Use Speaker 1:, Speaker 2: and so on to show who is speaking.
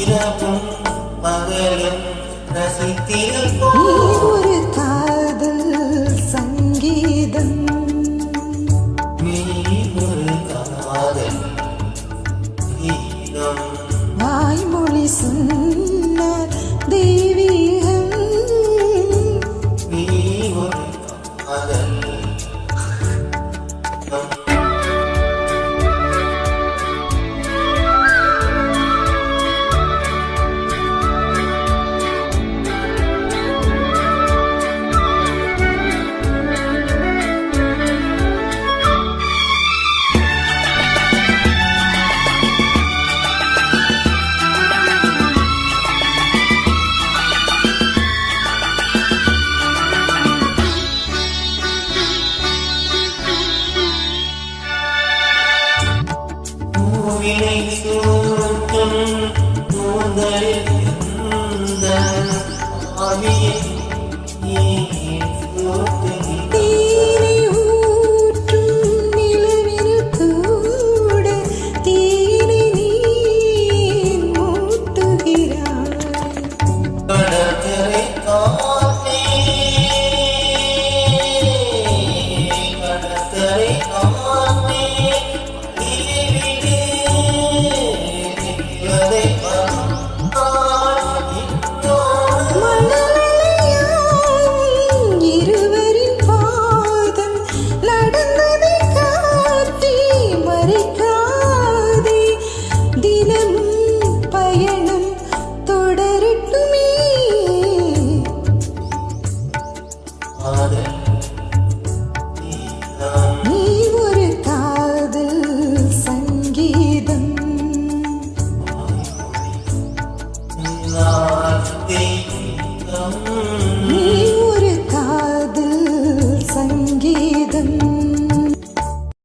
Speaker 1: இரவும் பகலும் ரசித்திருப்போம்.
Speaker 2: நீ ஒரு காதல் சங்கீதம்,
Speaker 1: நீ ஒரு காதல் கீதம்,
Speaker 2: வாய்மொழி சொன்ன தெய்வீகம்.
Speaker 1: நீ ஒரு காதல் பூவினை சூட்டும் கூந்தலில் இருந்த ஆவியை நீ சூட்டுகிறாய்.
Speaker 2: தேனை ஊற்றும் நிலவினில் கூட தேனை நீ மூட்டுகிறாய்.
Speaker 1: கடற்கரை காற்றே, கடற்கரை காற்றே,
Speaker 2: இருவரின் பாதம் நடந்ததை காட்டி மறைக்காதே. தினமும் பயணம் தொடரட்டுமே. நீ ஒரு காதல் சங்கீதம்.
Speaker 1: நான்